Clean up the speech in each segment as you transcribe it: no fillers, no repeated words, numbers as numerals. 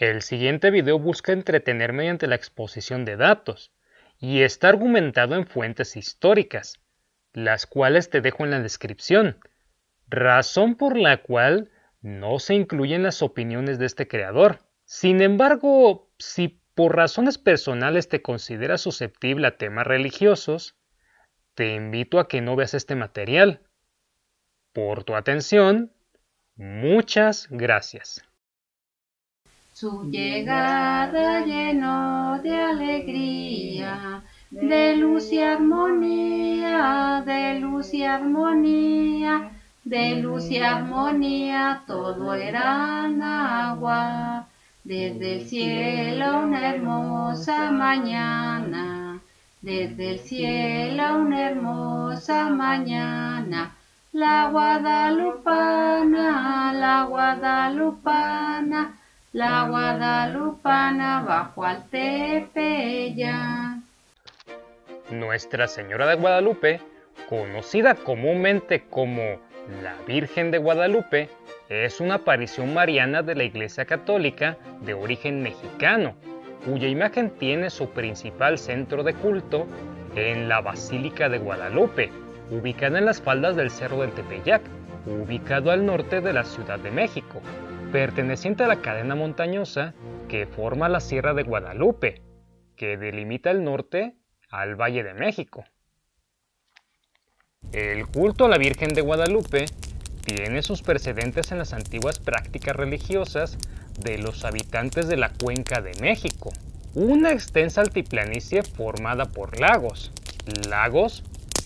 El siguiente video busca entretener mediante la exposición de datos y está argumentado en fuentes históricas, las cuales te dejo en la descripción, razón por la cual no se incluyen las opiniones de este creador. Sin embargo, si por razones personales te consideras susceptible a temas religiosos, te invito a que no veas este material. Por tu atención, muchas gracias. Su llegada llenó de alegría, de luz y armonía, de luz y armonía, de luz y armonía, todo era agua. Desde el cielo una hermosa mañana, desde el cielo una hermosa mañana, la guadalupana, la guadalupana, la guadalupana bajó al Tepeyac. Nuestra Señora de Guadalupe, conocida comúnmente como la Virgen de Guadalupe, es una aparición mariana de la Iglesia Católica de origen mexicano, cuya imagen tiene su principal centro de culto en la Basílica de Guadalupe, ubicada en las faldas del Cerro del Tepeyac, ubicado al norte de la Ciudad de México, perteneciente a la cadena montañosa que forma la Sierra de Guadalupe, que delimita el norte al Valle de México. El culto a la Virgen de Guadalupe tiene sus precedentes en las antiguas prácticas religiosas de los habitantes de la Cuenca de México, una extensa altiplanicie formada por lagos,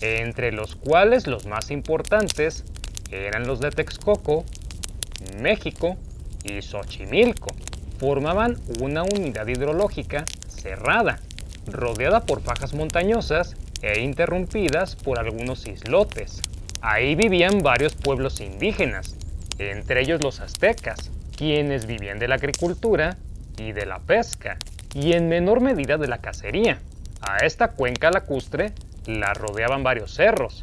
entre los cuales los más importantes eran los de Texcoco, México y Xochimilco. Formaban una unidad hidrológica cerrada, rodeada por fajas montañosas e interrumpidas por algunos islotes. Ahí vivían varios pueblos indígenas, entre ellos los aztecas, quienes vivían de la agricultura y de la pesca, y en menor medida de la cacería. A esta cuenca lacustre la rodeaban varios cerros,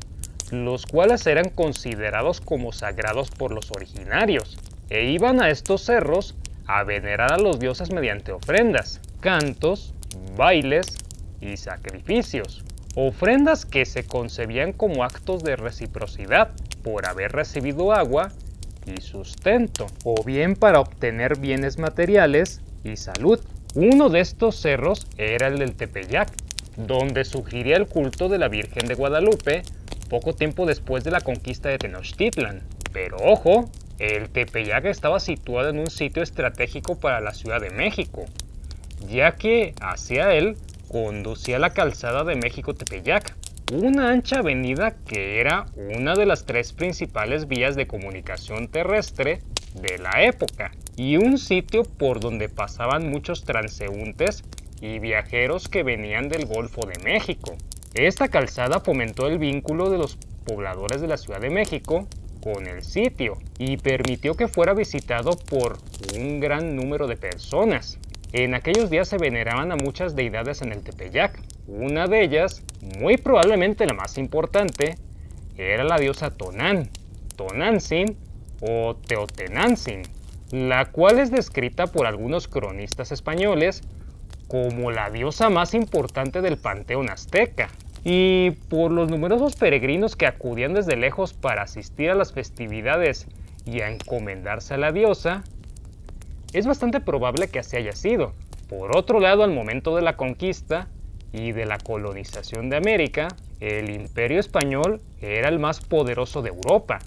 los cuales eran considerados como sagrados por los originarios, e iban a estos cerros a venerar a los dioses mediante ofrendas, cantos, bailes y sacrificios. Ofrendas que se concebían como actos de reciprocidad por haber recibido agua y sustento, o bien para obtener bienes materiales y salud. Uno de estos cerros era el del Tepeyac, donde surgiría el culto de la Virgen de Guadalupe poco tiempo después de la conquista de Tenochtitlan. Pero ojo, el Tepeyac estaba situado en un sitio estratégico para la Ciudad de México, ya que hacia él conducía la calzada de México-Tepeyac, una ancha avenida que era una de las tres principales vías de comunicación terrestre de la época, y un sitio por donde pasaban muchos transeúntes y viajeros que venían del Golfo de México. Esta calzada fomentó el vínculo de los pobladores de la Ciudad de México con el sitio y permitió que fuera visitado por un gran número de personas. En aquellos días se veneraban a muchas deidades en el Tepeyac. Una de ellas, muy probablemente la más importante, era la diosa Tonán, Tonantzin o Teotenantzin, la cual es descrita por algunos cronistas españoles como la diosa más importante del panteón azteca, y por los numerosos peregrinos que acudían desde lejos para asistir a las festividades y a encomendarse a la diosa, es bastante probable que así haya sido. Por otro lado, al momento de la conquista y de la colonización de América, el Imperio Español era el más poderoso de Europa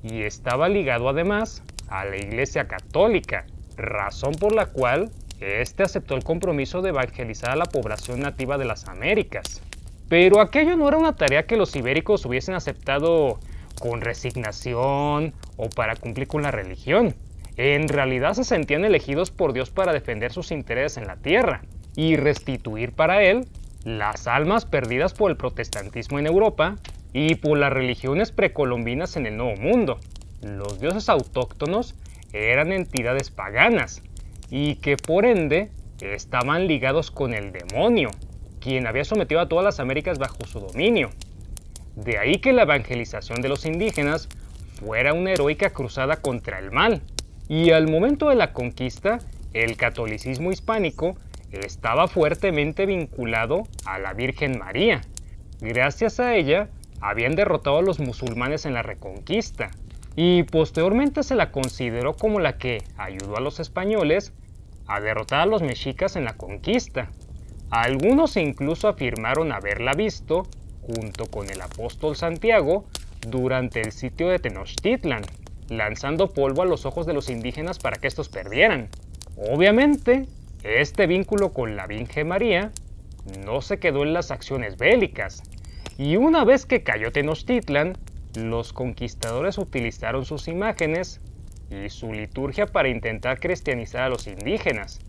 y estaba ligado además a la Iglesia Católica, razón por la cual este aceptó el compromiso de evangelizar a la población nativa de las Américas. Pero aquello no era una tarea que los ibéricos hubiesen aceptado con resignación o para cumplir con la religión. En realidad se sentían elegidos por Dios para defender sus intereses en la tierra y restituir para él las almas perdidas por el protestantismo en Europa y por las religiones precolombinas en el Nuevo Mundo. Los dioses autóctonos eran entidades paganas y que por ende estaban ligados con el demonio, quien había sometido a todas las Américas bajo su dominio. De ahí que la evangelización de los indígenas fuera una heroica cruzada contra el mal. Y al momento de la conquista, el catolicismo hispánico estaba fuertemente vinculado a la Virgen María. Gracias a ella, habían derrotado a los musulmanes en la Reconquista, y posteriormente se la consideró como la que ayudó a los españoles a derrotar a los mexicas en la conquista. Algunos incluso afirmaron haberla visto junto con el apóstol Santiago durante el sitio de Tenochtitlan, lanzando polvo a los ojos de los indígenas para que estos perdieran. Obviamente, este vínculo con la Virgen María no se quedó en las acciones bélicas, y una vez que cayó Tenochtitlan, los conquistadores utilizaron sus imágenes y su liturgia para intentar cristianizar a los indígenas,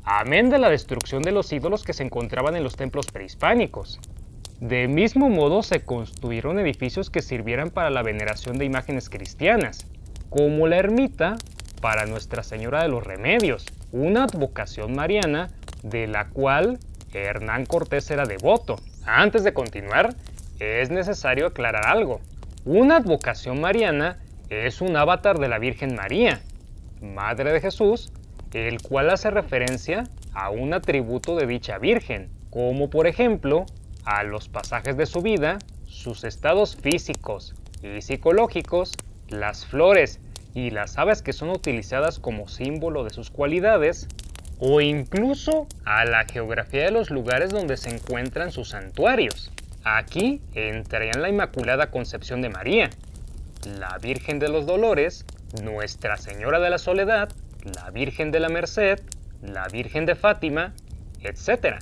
amén de la destrucción de los ídolos que se encontraban en los templos prehispánicos. De mismo modo se construyeron edificios que sirvieran para la veneración de imágenes cristianas, como la ermita para Nuestra Señora de los Remedios, una advocación mariana de la cual Hernán Cortés era devoto. Antes de continuar, es necesario aclarar algo. Una advocación mariana es un avatar de la Virgen María, Madre de Jesús, el cual hace referencia a un atributo de dicha Virgen, como por ejemplo a los pasajes de su vida, sus estados físicos y psicológicos, las flores y las aves que son utilizadas como símbolo de sus cualidades, o incluso a la geografía de los lugares donde se encuentran sus santuarios. Aquí entrarían la Inmaculada Concepción de María, la Virgen de los Dolores, Nuestra Señora de la Soledad, la Virgen de la Merced, la Virgen de Fátima, etc.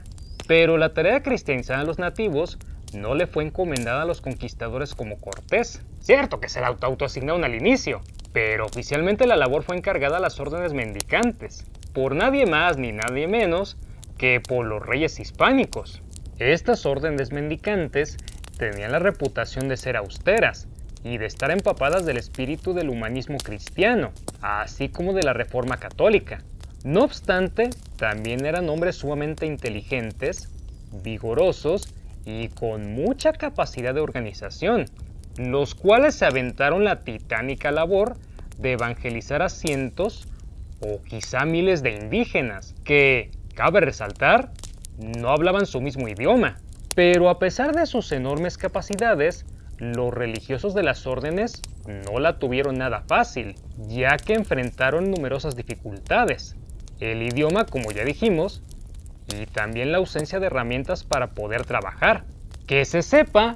Pero la tarea de cristianizar a los nativos no le fue encomendada a los conquistadores como Cortés. Cierto que se la autoasignaron al inicio, pero oficialmente la labor fue encargada a las órdenes mendicantes, por nadie más ni nadie menos que por los reyes hispánicos. Estas órdenes mendicantes tenían la reputación de ser austeras y de estar empapadas del espíritu del humanismo cristiano, así como de la Reforma católica. No obstante, también eran hombres sumamente inteligentes, vigorosos y con mucha capacidad de organización, los cuales se aventaron la titánica labor de evangelizar a cientos o quizá miles de indígenas que, cabe resaltar, no hablaban su mismo idioma. Pero a pesar de sus enormes capacidades, los religiosos de las órdenes no la tuvieron nada fácil, ya que enfrentaron numerosas dificultades. El idioma, como ya dijimos, y también la ausencia de herramientas para poder trabajar. Que se sepa,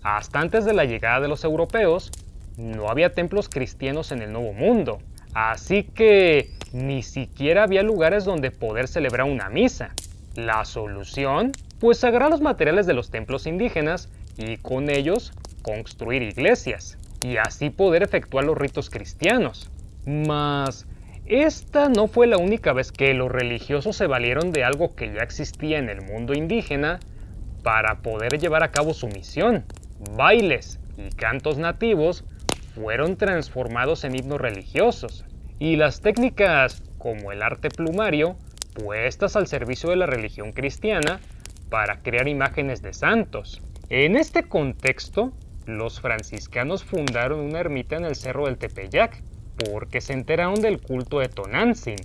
hasta antes de la llegada de los europeos, no había templos cristianos en el Nuevo Mundo, así que ni siquiera había lugares donde poder celebrar una misa. La solución, pues agarrar los materiales de los templos indígenas y con ellos construir iglesias, y así poder efectuar los ritos cristianos. Mas esta no fue la única vez que los religiosos se valieron de algo que ya existía en el mundo indígena para poder llevar a cabo su misión. Bailes y cantos nativos fueron transformados en himnos religiosos, y las técnicas como el arte plumario puestas al servicio de la religión cristiana para crear imágenes de santos. En este contexto, los franciscanos fundaron una ermita en el cerro del Tepeyac porque se enteraron del culto de Tonantzin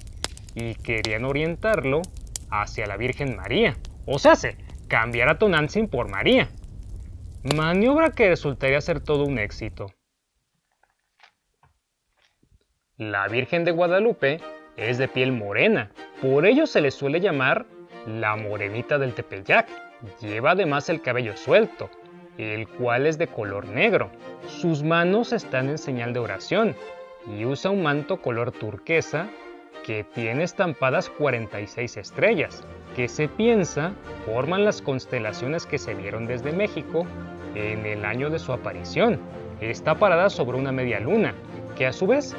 y querían orientarlo hacia la Virgen María, o sea, cambiar a Tonantzin por María, maniobra que resultaría ser todo un éxito. La Virgen de Guadalupe es de piel morena, por ello se le suele llamar la Morenita del Tepeyac. Lleva además el cabello suelto, el cual es de color negro. Sus manos están en señal de oración y usa un manto color turquesa que tiene estampadas 46 estrellas, que se piensa forman las constelaciones que se vieron desde México en el año de su aparición. Está parada sobre una media luna, que a su vez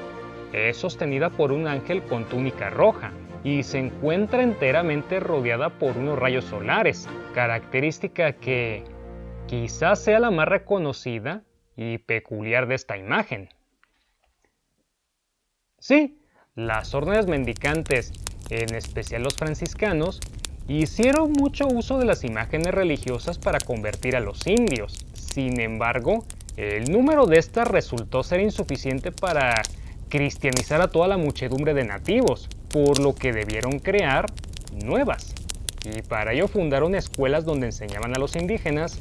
es sostenida por un ángel con túnica roja y se encuentra enteramente rodeada por unos rayos solares, característica que quizás sea la más reconocida y peculiar de esta imagen. Sí, las órdenes mendicantes, en especial los franciscanos, hicieron mucho uso de las imágenes religiosas para convertir a los indios. Sin embargo, el número de estas resultó ser insuficiente para cristianizar a toda la muchedumbre de nativos, por lo que debieron crear nuevas. Y para ello fundaron escuelas donde enseñaban a los indígenas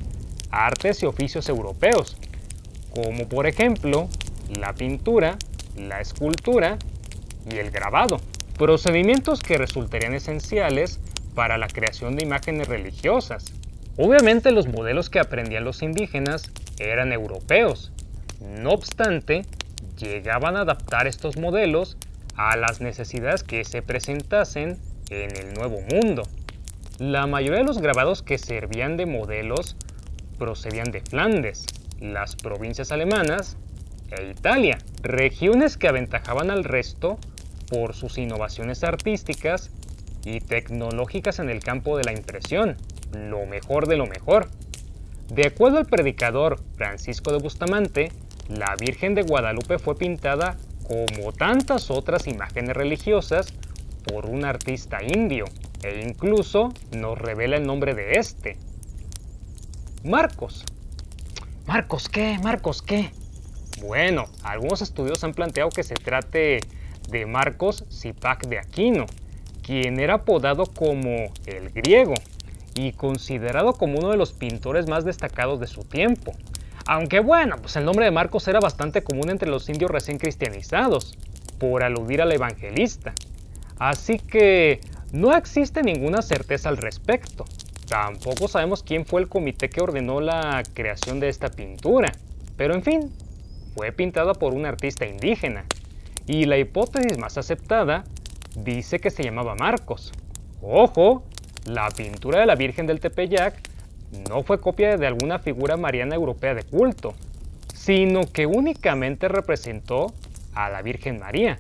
artes y oficios europeos, como por ejemplo la pintura, la escultura y el grabado, procedimientos que resultarían esenciales para la creación de imágenes religiosas. Obviamente los modelos que aprendían los indígenas eran europeos, no obstante, llegaban a adaptar estos modelos a las necesidades que se presentasen en el Nuevo Mundo. La mayoría de los grabados que servían de modelos procedían de Flandes, las provincias alemanas e Italia, regiones que aventajaban al resto por sus innovaciones artísticas y tecnológicas en el campo de la impresión, lo mejor de lo mejor. De acuerdo al predicador Francisco de Bustamante, la Virgen de Guadalupe fue pintada como tantas otras imágenes religiosas por un artista indio, e incluso nos revela el nombre de este: Marcos. ¿Marcos qué? ¿Marcos qué? Bueno, algunos estudios han planteado que se trate de Marcos Zipac de Aquino, quien era apodado como el Griego y considerado como uno de los pintores más destacados de su tiempo. Aunque bueno, pues el nombre de Marcos era bastante común entre los indios recién cristianizados, por aludir al evangelista. Así que no existe ninguna certeza al respecto. Tampoco sabemos quién fue el comité que ordenó la creación de esta pintura, pero en fin, fue pintada por un artista indígena, y la hipótesis más aceptada dice que se llamaba Marcos. ¡Ojo! La pintura de la Virgen del Tepeyac no fue copia de alguna figura mariana europea de culto, sino que únicamente representó a la Virgen María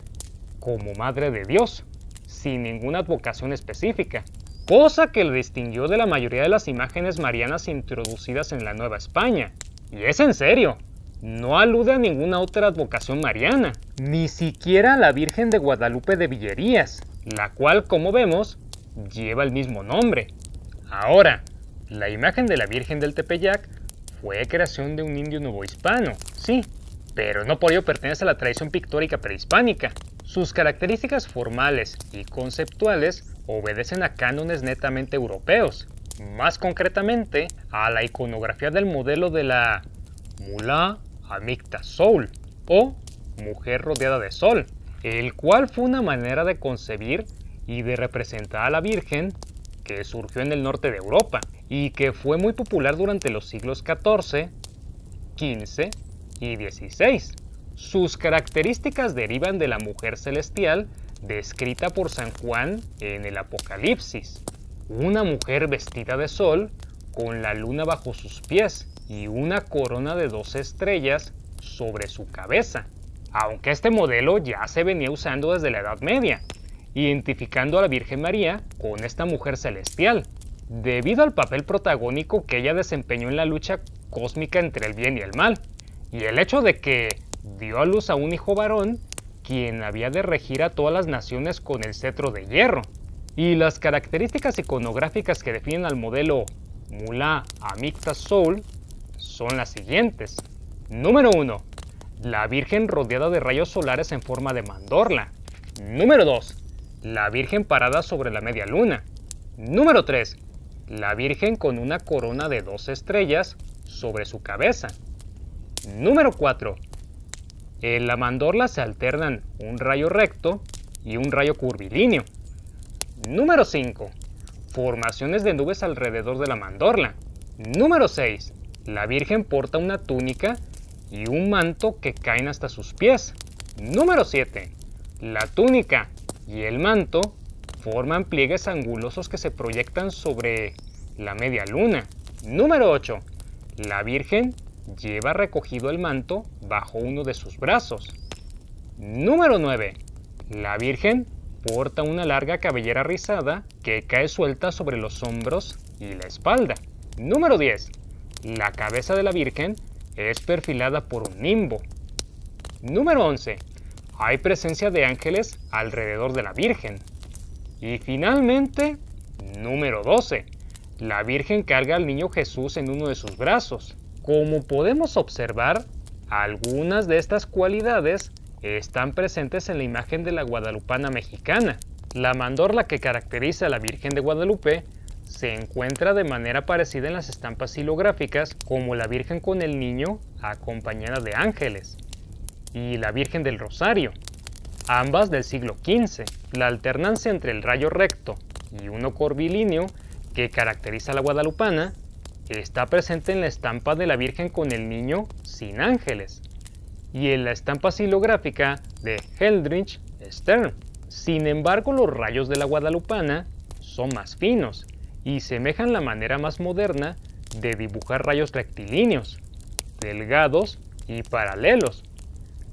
como Madre de Dios, sin ninguna advocación específica, cosa que le distinguió de la mayoría de las imágenes marianas introducidas en la Nueva España. Y es en serio, no alude a ninguna otra advocación mariana, ni siquiera a la Virgen de Guadalupe de Villerías, la cual, como vemos, lleva el mismo nombre. Ahora, la imagen de la Virgen del Tepeyac fue creación de un indio nuevohispano, sí, pero no por ello pertenece a la tradición pictórica prehispánica. Sus características formales y conceptuales obedecen a cánones netamente europeos, más concretamente a la iconografía del modelo de la Mulá Amicta Soul, o mujer rodeada de sol, el cual fue una manera de concebir y de representar a la Virgen que surgió en el norte de Europa y que fue muy popular durante los siglos XIV, XV y XVI. Sus características derivan de la mujer celestial descrita por San Juan en el Apocalipsis, una mujer vestida de sol con la luna bajo sus pies y una corona de 12 estrellas sobre su cabeza, aunque este modelo ya se venía usando desde la Edad Media, identificando a la Virgen María con esta mujer celestial, debido al papel protagónico que ella desempeñó en la lucha cósmica entre el bien y el mal, y el hecho de que dio a luz a un hijo varón, quien había de regir a todas las naciones con el cetro de hierro. Y las características iconográficas que definen al modelo Mulá Amicta Soul son las siguientes. Número 1. La Virgen rodeada de rayos solares en forma de mandorla. Número 2. La Virgen parada sobre la media luna. Número 3. La Virgen con una corona de 12 estrellas sobre su cabeza. Número 4. En la mandorla se alternan un rayo recto y un rayo curvilíneo. Número 5. Formaciones de nubes alrededor de la mandorla. Número 6. La Virgen porta una túnica y un manto que caen hasta sus pies. Número 7. La túnica y el manto forman pliegues angulosos que se proyectan sobre la media luna. Número 8. La Virgen lleva recogido el manto bajo uno de sus brazos. Número 9. La Virgen porta una larga cabellera rizada que cae suelta sobre los hombros y la espalda. Número 10. La cabeza de la Virgen es perfilada por un nimbo. Número 11. Hay presencia de ángeles alrededor de la Virgen. Y finalmente, número 12. La Virgen carga al niño Jesús en uno de sus brazos. Como podemos observar, algunas de estas cualidades están presentes en la imagen de la guadalupana mexicana. La mandorla que caracteriza a la Virgen de Guadalupe se encuentra de manera parecida en las estampas xilográficas como la Virgen con el Niño acompañada de ángeles y la Virgen del Rosario, ambas del siglo XV. La alternancia entre el rayo recto y uno curvilíneo que caracteriza a la guadalupana está presente en la estampa de la Virgen con el Niño sin ángeles y en la estampa xilográfica de Eldridge Stern. Sin embargo, los rayos de la guadalupana son más finos y semejan la manera más moderna de dibujar rayos rectilíneos, delgados y paralelos,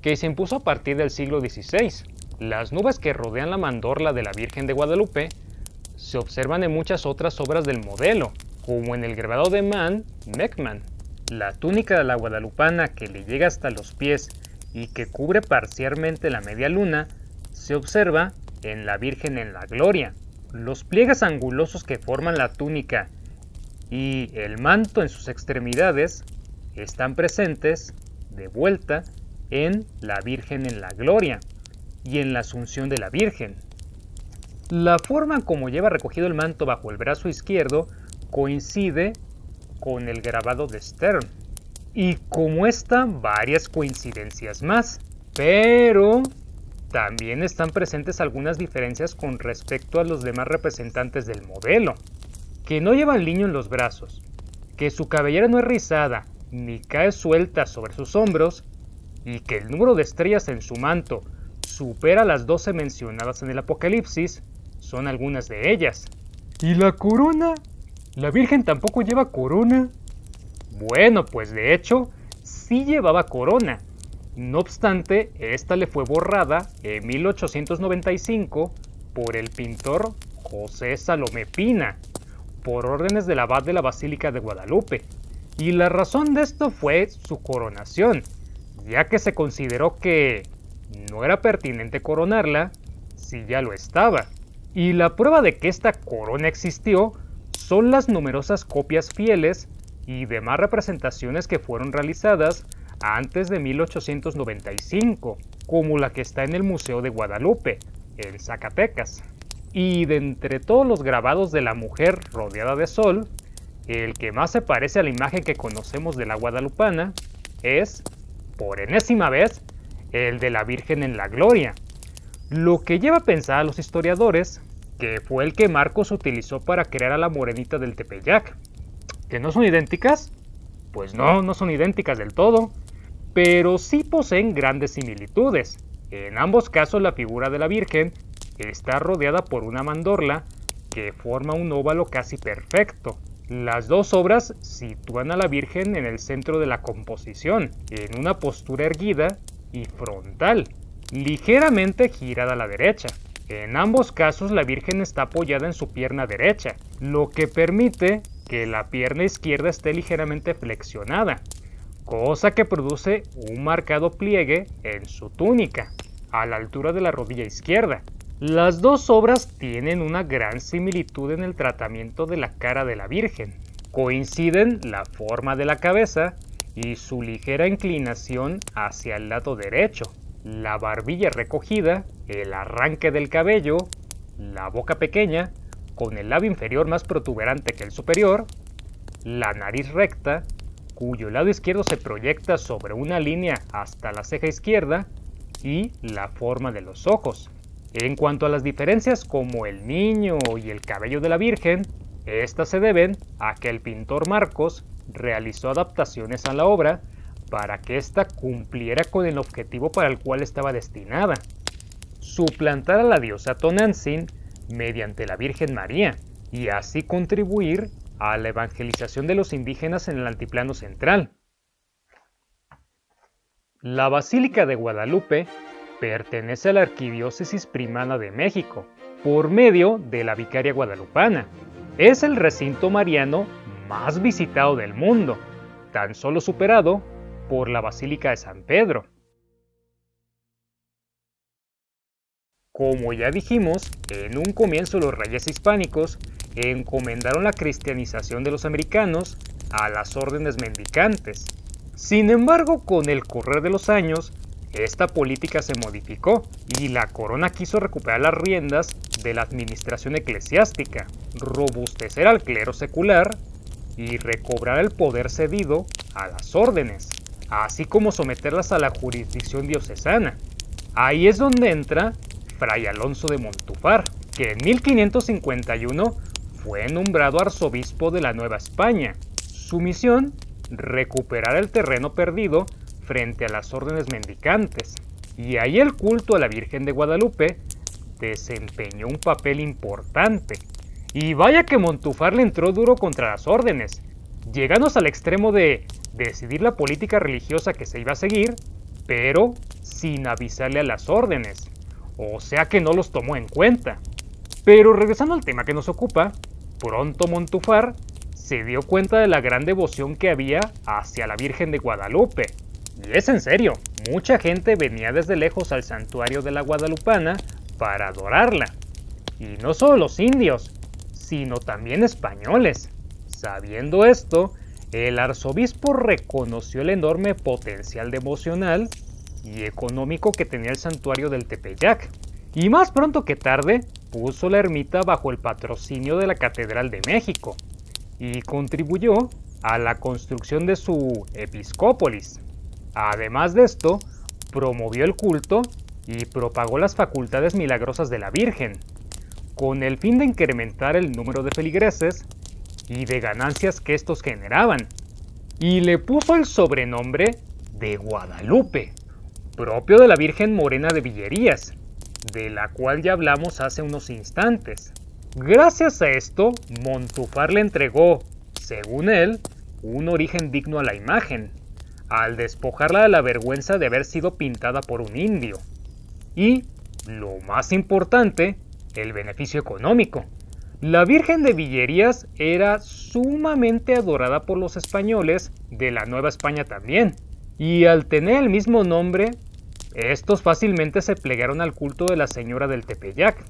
que se impuso a partir del siglo XVI. Las nubes que rodean la mandorla de la Virgen de Guadalupe se observan en muchas otras obras del modelo, como en el grabado de Mann Meckmann. La túnica de la guadalupana que le llega hasta los pies y que cubre parcialmente la media luna se observa en la Virgen en la Gloria. Los pliegues angulosos que forman la túnica y el manto en sus extremidades están presentes de vuelta en la Virgen en la Gloria y en la Asunción de la Virgen. La forma como lleva recogido el manto bajo el brazo izquierdo coincide con el grabado de Stern, y como esta, varias coincidencias más, pero también están presentes algunas diferencias con respecto a los demás representantes del modelo, que no llevan liño en los brazos, que su cabellera no es rizada ni cae suelta sobre sus hombros, y que el número de estrellas en su manto supera las 12 mencionadas en el Apocalipsis, son algunas de ellas. ¿Y la corona? ¿La Virgen tampoco lleva corona? Bueno, pues de hecho, sí llevaba corona. No obstante, esta le fue borrada en 1895 por el pintor José Salomé Pina, por órdenes del abad de la Basílica de Guadalupe. Y la razón de esto fue su coronación, ya que se consideró que no era pertinente coronarla si ya lo estaba. Y la prueba de que esta corona existió son las numerosas copias fieles y demás representaciones que fueron realizadas antes de 1895, como la que está en el Museo de Guadalupe, en Zacatecas. Y de entre todos los grabados de la mujer rodeada de sol, el que más se parece a la imagen que conocemos de la guadalupana es, por enésima vez, el de la Virgen en la Gloria, lo que lleva a pensar a los historiadores que fue el que Marcos utilizó para crear a la morenita del Tepeyac. ¿Que no son idénticas? Pues no son idénticas del todo, pero sí poseen grandes similitudes. En ambos casos la figura de la Virgen está rodeada por una mandorla que forma un óvalo casi perfecto. Las dos obras sitúan a la Virgen en el centro de la composición, en una postura erguida y frontal, ligeramente girada a la derecha. En ambos casos la Virgen está apoyada en su pierna derecha, lo que permite que la pierna izquierda esté ligeramente flexionada, cosa que produce un marcado pliegue en su túnica, a la altura de la rodilla izquierda. Las dos obras tienen una gran similitud en el tratamiento de la cara de la Virgen. Coinciden la forma de la cabeza y su ligera inclinación hacia el lado derecho, la barbilla recogida, el arranque del cabello, la boca pequeña, con el labio inferior más protuberante que el superior, la nariz recta, cuyo lado izquierdo se proyecta sobre una línea hasta la ceja izquierda, y la forma de los ojos. En cuanto a las diferencias como el niño y el cabello de la Virgen, estas se deben a que el pintor Marcos realizó adaptaciones a la obra para que ésta cumpliera con el objetivo para el cual estaba destinada: suplantar a la diosa Tonantzin mediante la Virgen María, y así contribuir a la evangelización de los indígenas en el altiplano central. La Basílica de Guadalupe pertenece a la Arquidiócesis Primada de México, por medio de la Vicaría Guadalupana. Es el recinto mariano más visitado del mundo, tan solo superado por la Basílica de San Pedro. Como ya dijimos, en un comienzo los reyes hispánicos encomendaron la cristianización de los americanos a las órdenes mendicantes. Sin embargo, con el correr de los años, esta política se modificó y la corona quiso recuperar las riendas de la administración eclesiástica, robustecer al clero secular y recobrar el poder cedido a las órdenes, así como someterlas a la jurisdicción diocesana. Ahí es donde entra Fray Alonso de Montúfar, que en 1551 fue nombrado arzobispo de la Nueva España. Su misión, recuperar el terreno perdido frente a las órdenes mendicantes, y ahí el culto a la Virgen de Guadalupe desempeñó un papel importante. Y vaya que Montúfar le entró duro contra las órdenes, llegándose al extremo de decidir la política religiosa que se iba a seguir, pero sin avisarle a las órdenes, o sea que no los tomó en cuenta. Pero regresando al tema que nos ocupa, pronto Montúfar se dio cuenta de la gran devoción que había hacia la Virgen de Guadalupe. Y es en serio, mucha gente venía desde lejos al santuario de la Guadalupana para adorarla. Y no solo los indios, sino también españoles. Sabiendo esto, el arzobispo reconoció el enorme potencial devocional y económico que tenía el santuario del Tepeyac, y más pronto que tarde puso la ermita bajo el patrocinio de la Catedral de México, y contribuyó a la construcción de su episcópolis. Además de esto, promovió el culto y propagó las facultades milagrosas de la Virgen, con el fin de incrementar el número de feligreses y de ganancias que estos generaban, y le puso el sobrenombre de Guadalupe, propio de la Virgen Morena de Villerías, de la cual ya hablamos hace unos instantes. Gracias a esto, Montúfar le entregó, según él, un origen digno a la imagen, al despojarla de la vergüenza de haber sido pintada por un indio. Y, lo más importante, el beneficio económico. La Virgen de Villerías era sumamente adorada por los españoles de la Nueva España también, y al tener el mismo nombre, estos fácilmente se plegaron al culto de la Señora del Tepeyac.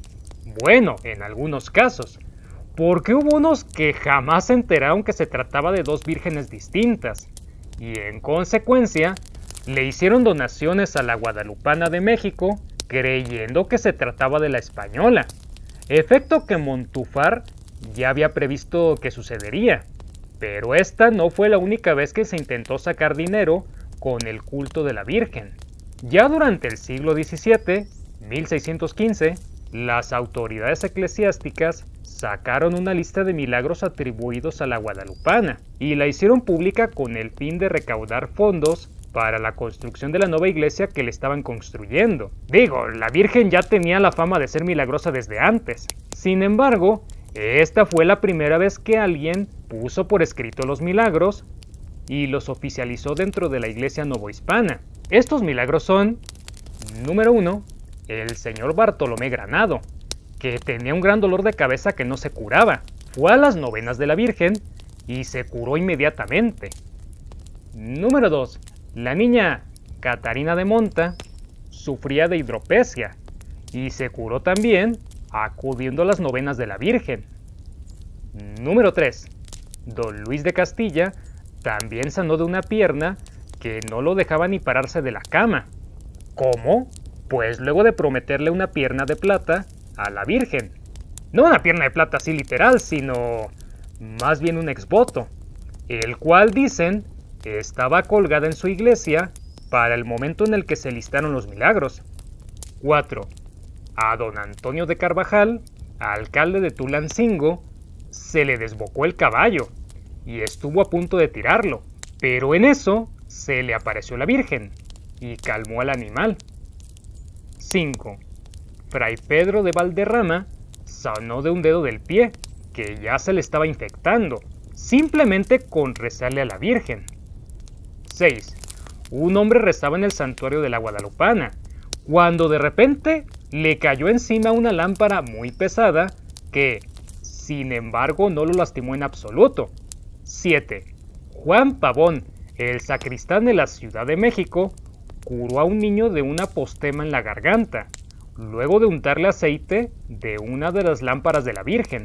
Bueno, en algunos casos, porque hubo unos que jamás se enteraron que se trataba de dos vírgenes distintas, y en consecuencia, le hicieron donaciones a la Guadalupana de México, creyendo que se trataba de la española, efecto que Montúfar ya había previsto que sucedería. Pero esta no fue la única vez que se intentó sacar dinero con el culto de la Virgen. Ya durante el siglo XVII, 1615, las autoridades eclesiásticas sacaron una lista de milagros atribuidos a la Guadalupana y la hicieron pública con el fin de recaudar fondos para la construcción de la nueva iglesia que le estaban construyendo. Digo, la Virgen ya tenía la fama de ser milagrosa desde antes. Sin embargo, esta fue la primera vez que alguien puso por escrito los milagros y los oficializó dentro de la iglesia novohispana. Estos milagros son: número 1, el señor Bartolomé Granado, que tenía un gran dolor de cabeza que no se curaba. Fue a las novenas de la Virgen y se curó inmediatamente. Número 2, la niña Catarina de Monta sufría de hidropesia y se curó también acudiendo a las novenas de la Virgen. Número 3, don Luis de Castilla también sanó de una pierna que no lo dejaba ni pararse de la cama. ¿Cómo? Pues luego de prometerle una pierna de plata a la Virgen. No una pierna de plata así literal, sino más bien un exvoto, el cual dicen estaba colgada en su iglesia para el momento en el que se listaron los milagros. 4. A don Antonio de Carvajal, alcalde de Tulancingo, se le desbocó el caballo y estuvo a punto de tirarlo, pero en eso se le apareció la Virgen y calmó al animal. 5. Fray Pedro de Valderrama sanó de un dedo del pie que ya se le estaba infectando, simplemente con rezarle a la Virgen. 6. Un hombre rezaba en el santuario de la Guadalupana, cuando de repente le cayó encima una lámpara muy pesada que, sin embargo, no lo lastimó en absoluto. 7. Juan Pavón, el sacristán de la Ciudad de México, curó a un niño de una postema en la garganta, luego de untarle aceite de una de las lámparas de la Virgen.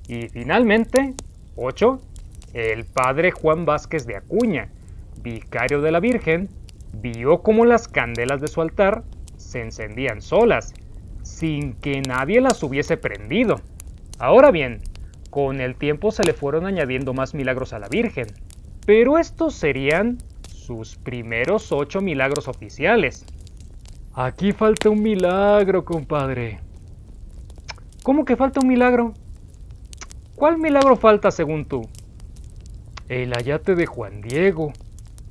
Y finalmente, 8. El padre Juan Vázquez de Acuña, vicario de la Virgen, vio cómo las candelas de su altar se encendían solas, sin que nadie las hubiese prendido. Ahora bien, con el tiempo se le fueron añadiendo más milagros a la Virgen, pero estos serían sus primeros 8 milagros oficiales. Aquí falta un milagro, compadre. ¿Cómo que falta un milagro? ¿Cuál milagro falta según tú? El ayate de Juan Diego.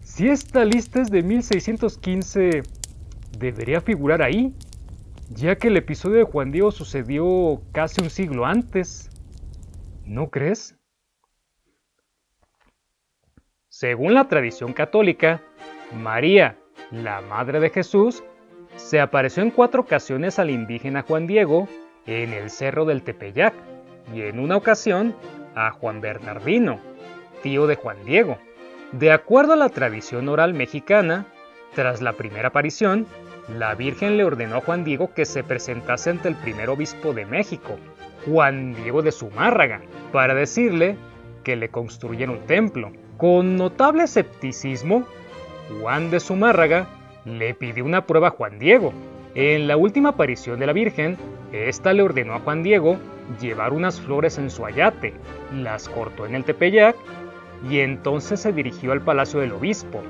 Si esta lista es de 1615, debería figurar ahí, ya que el episodio de Juan Diego sucedió casi un siglo antes. ¿No crees? Según la tradición católica, María, la Madre de Jesús, se apareció en 4 ocasiones al indígena Juan Diego en el cerro del Tepeyac y en una ocasión a Juan Bernardino, tío de Juan Diego. De acuerdo a la tradición oral mexicana, tras la primera aparición, la Virgen le ordenó a Juan Diego que se presentase ante el primer obispo de México, Juan Diego de Zumárraga, para decirle que le construyera un templo. Con notable escepticismo, Juan de Zumárraga le pidió una prueba a Juan Diego. En la última aparición de la Virgen, ésta le ordenó a Juan Diego llevar unas flores en su ayate, las cortó en el Tepeyac y entonces se dirigió al palacio del obispo.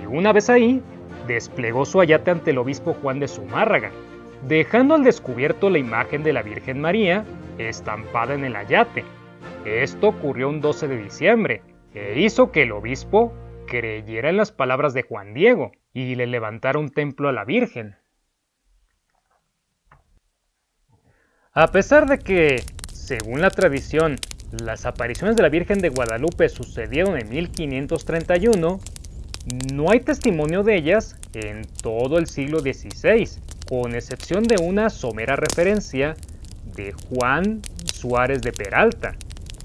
Y una vez ahí, desplegó su ayate ante el obispo Juan de Zumárraga, dejando al descubierto la imagen de la Virgen María estampada en el ayate. Esto ocurrió un 12 de diciembre e hizo que el obispo creyera en las palabras de Juan Diego y le levantara un templo a la Virgen. A pesar de que, según la tradición, las apariciones de la Virgen de Guadalupe sucedieron en 1531, no hay testimonio de ellas en todo el siglo XVI, con excepción de una somera referencia de Juan Suárez de Peralta,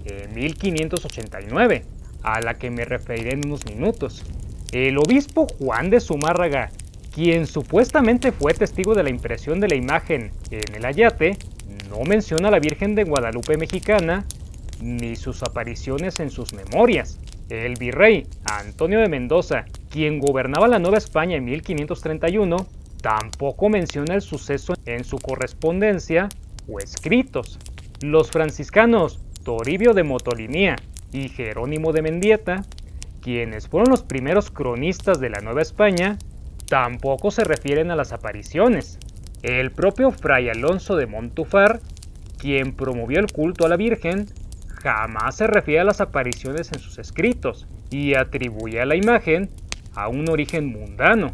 en 1589, a la que me referiré en unos minutos. El obispo Juan de Zumárraga, quien supuestamente fue testigo de la impresión de la imagen en el ayate, no menciona a la Virgen de Guadalupe mexicana ni sus apariciones en sus memorias. El virrey Antonio de Mendoza, quien gobernaba la Nueva España en 1531, tampoco menciona el suceso en su correspondencia o escritos. Los franciscanos Toribio de Motolinía y Jerónimo de Mendieta, quienes fueron los primeros cronistas de la Nueva España, tampoco se refieren a las apariciones. El propio Fray Alonso de Montufar, quien promovió el culto a la Virgen, jamás se refiere a las apariciones en sus escritos y atribuye a la imagen a un origen mundano.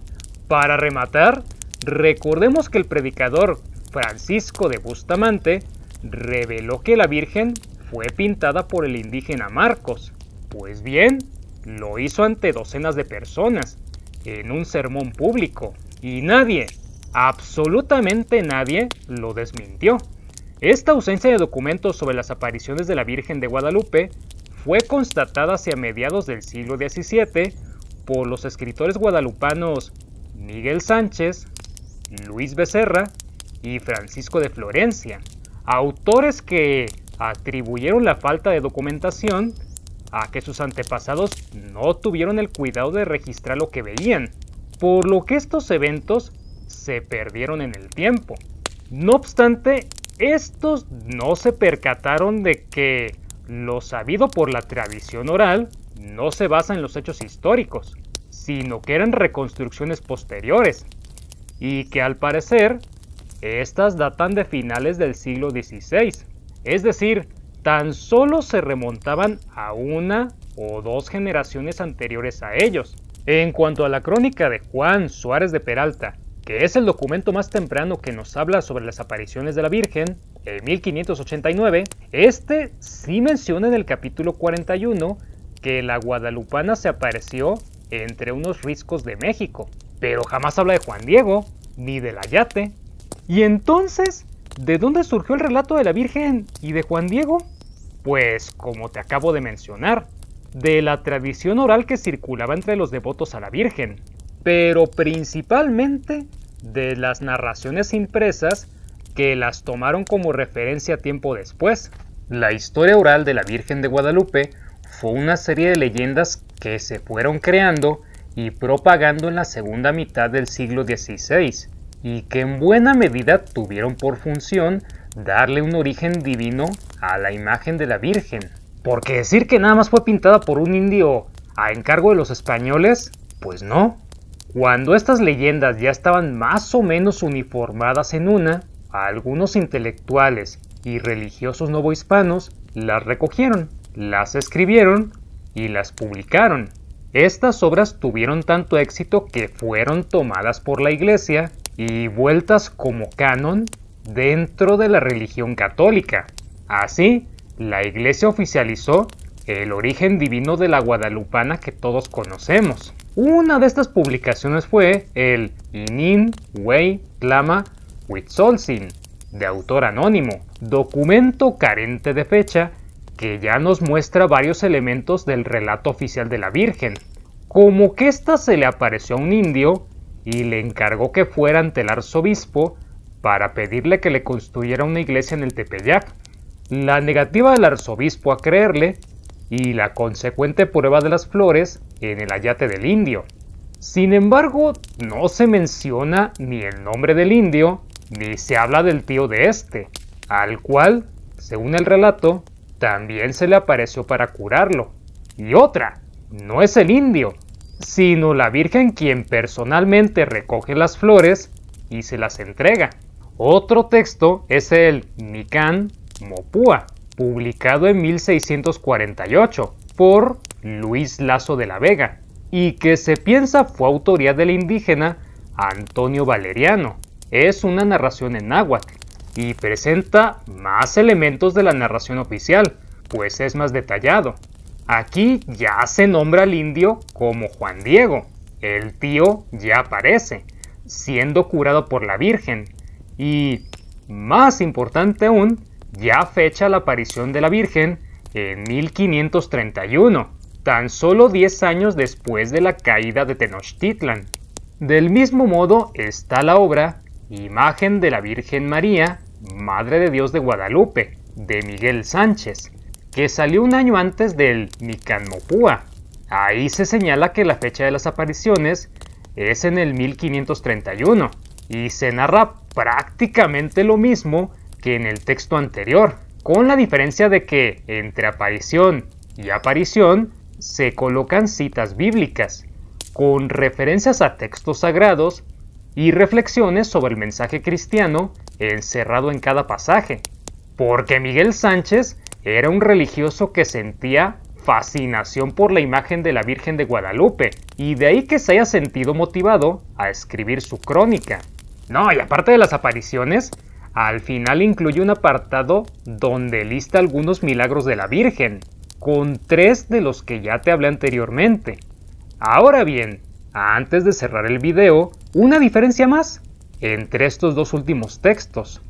Para rematar, recordemos que el predicador Francisco de Bustamante reveló que la Virgen fue pintada por el indígena Marcos. Pues bien, lo hizo ante docenas de personas, en un sermón público, y nadie, absolutamente nadie, lo desmintió. Esta ausencia de documentos sobre las apariciones de la Virgen de Guadalupe fue constatada hacia mediados del siglo XVII por los escritores guadalupanos Miguel Sánchez, Luis Becerra y Francisco de Florencia, autores que atribuyeron la falta de documentación a que sus antepasados no tuvieron el cuidado de registrar lo que veían, por lo que estos eventos se perdieron en el tiempo. No obstante, estos no se percataron de que lo sabido por la tradición oral no se basa en los hechos históricos, sino que eran reconstrucciones posteriores, y que al parecer, estas datan de finales del siglo XVI, es decir, tan solo se remontaban a una o dos generaciones anteriores a ellos. En cuanto a la crónica de Juan Suárez de Peralta, que es el documento más temprano que nos habla sobre las apariciones de la Virgen, en 1589, este sí menciona en el capítulo 41 que la guadalupana se apareció entre unos riscos de México, pero jamás habla de Juan Diego, ni del ayate. ¿Y entonces, de dónde surgió el relato de la Virgen y de Juan Diego? Pues, como te acabo de mencionar, de la tradición oral que circulaba entre los devotos a la Virgen, pero principalmente de las narraciones impresas que las tomaron como referencia tiempo después. La historia oral de la Virgen de Guadalupe fue una serie de leyendas que se fueron creando y propagando en la segunda mitad del siglo XVI, y que en buena medida tuvieron por función darle un origen divino a la imagen de la Virgen. Porque decir que nada más fue pintada por un indio a encargo de los españoles, pues no. Cuando estas leyendas ya estaban más o menos uniformadas en una, algunos intelectuales y religiosos novohispanos las recogieron, las escribieron y las publicaron. Estas obras tuvieron tanto éxito que fueron tomadas por la Iglesia y vueltas como canon dentro de la religión católica. Así, la Iglesia oficializó el origen divino de la guadalupana que todos conocemos. Una de estas publicaciones fue el Inin Huey Tlama Huitzoltzin, de autor anónimo, documento carente de fecha que ya nos muestra varios elementos del relato oficial de la Virgen, como que ésta se le apareció a un indio y le encargó que fuera ante el arzobispo para pedirle que le construyera una iglesia en el Tepeyac. La negativa del arzobispo a creerle y la consecuente prueba de las flores en el ayate del indio. Sin embargo, no se menciona ni el nombre del indio, ni se habla del tío de este, al cual, según el relato, también se le apareció para curarlo. Y otra, no es el indio, sino la Virgen quien personalmente recoge las flores y se las entrega. Otro texto es el Nican Mopúa, publicado en 1648 por Luis Laso de la Vega, y que se piensa fue autoría del indígena Antonio Valeriano. Es una narración en náhuatl y presenta más elementos de la narración oficial, pues es más detallado. Aquí ya se nombra al indio como Juan Diego. El tío ya aparece, siendo curado por la Virgen. Y, más importante aún, ya fecha la aparición de la Virgen en 1531, tan solo 10 años después de la caída de Tenochtitlan. Del mismo modo está la obra Imagen de la Virgen María, Madre de Dios de Guadalupe, de Miguel Sánchez, que salió un año antes del Nican Mopúa. Ahí se señala que la fecha de las apariciones es en el 1531 y se narra prácticamente lo mismo que en el texto anterior, con la diferencia de que entre aparición y aparición se colocan citas bíblicas, con referencias a textos sagrados y reflexiones sobre el mensaje cristiano encerrado en cada pasaje, porque Miguel Sánchez era un religioso que sentía fascinación por la imagen de la Virgen de Guadalupe, y de ahí que se haya sentido motivado a escribir su crónica. No, y aparte de las apariciones, al final incluye un apartado donde lista algunos milagros de la Virgen, con 3 de los que ya te hablé anteriormente. Ahora bien, antes de cerrar el video, una diferencia más entre estos dos últimos textos.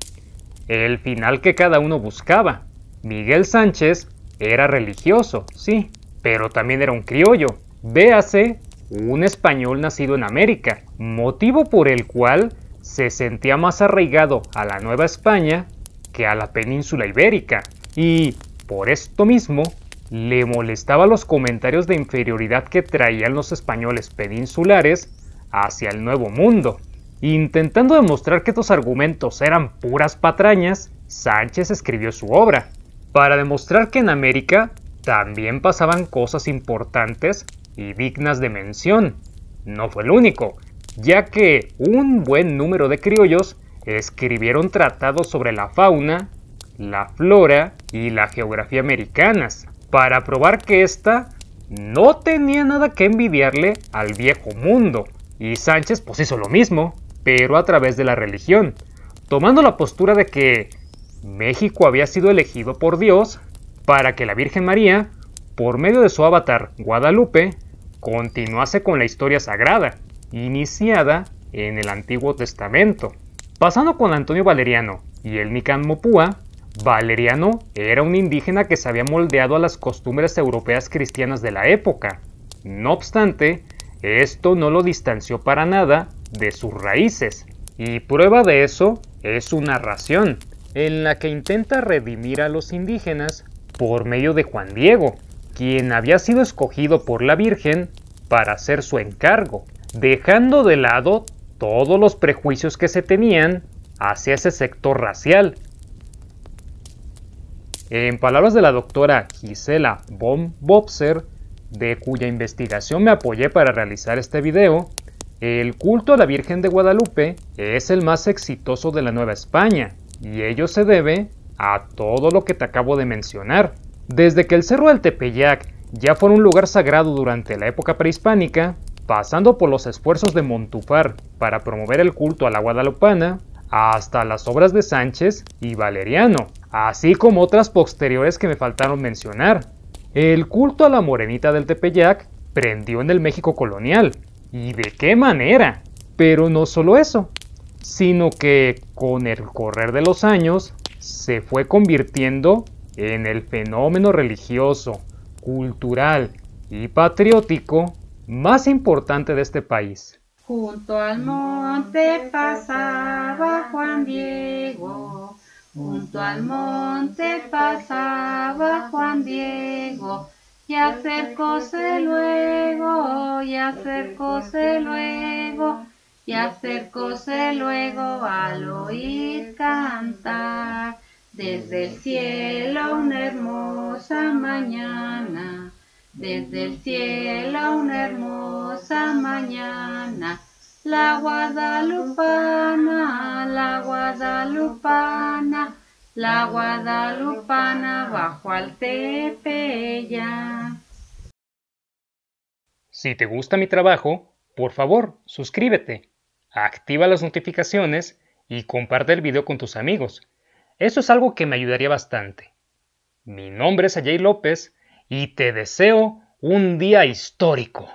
El final que cada uno buscaba. Miguel Sánchez era religioso, sí, pero también era un criollo. Véase, un español nacido en América, motivo por el cual se sentía más arraigado a la Nueva España que a la península ibérica, y por esto mismo le molestaba los comentarios de inferioridad que traían los españoles peninsulares hacia el Nuevo Mundo. Intentando demostrar que estos argumentos eran puras patrañas, Sánchez escribió su obra, para demostrar que en América también pasaban cosas importantes y dignas de mención. No fue el único, ya que un buen número de criollos escribieron tratados sobre la fauna, la flora y la geografía americanas, para probar que ésta no tenía nada que envidiarle al viejo mundo. Y Sánchez pues hizo lo mismo, pero a través de la religión, tomando la postura de que México había sido elegido por Dios para que la Virgen María, por medio de su avatar Guadalupe, continuase con la historia sagrada, iniciada en el Antiguo Testamento. Pasando con Antonio Valeriano y el Nican Mopúa, Valeriano era un indígena que se había moldeado a las costumbres europeas cristianas de la época. No obstante, esto no lo distanció para nada de sus raíces, y prueba de eso es su narración, en la que intenta redimir a los indígenas por medio de Juan Diego, quien había sido escogido por la Virgen para hacer su encargo, dejando de lado todos los prejuicios que se tenían hacia ese sector racial. En palabras de la doctora Gisela von Bobser, de cuya investigación me apoyé para realizar este video, el culto a la Virgen de Guadalupe es el más exitoso de la Nueva España, y ello se debe a todo lo que te acabo de mencionar. Desde que el Cerro del Tepeyac ya fue un lugar sagrado durante la época prehispánica, pasando por los esfuerzos de Montúfar para promover el culto a la guadalupana, hasta las obras de Sánchez y Valeriano, así como otras posteriores que me faltaron mencionar. El culto a la Morenita del Tepeyac prendió en el México colonial. ¿Y de qué manera? Pero no solo eso, sino que con el correr de los años se fue convirtiendo en el fenómeno religioso, cultural y patriótico más importante de este país. Junto al monte pasaba Juan Diego, junto al monte pasaba Juan Diego, y acercóse luego, y acercóse luego, y acercóse luego al oír cantar desde el cielo una hermosa mañana. Desde el cielo una hermosa mañana, la guadalupana, la guadalupana, la guadalupana bajó al Tepeyac. Si te gusta mi trabajo, por favor, suscríbete, activa las notificaciones y comparte el video con tus amigos. Eso es algo que me ayudaría bastante. Mi nombre es Ajay López y te deseo un día histórico.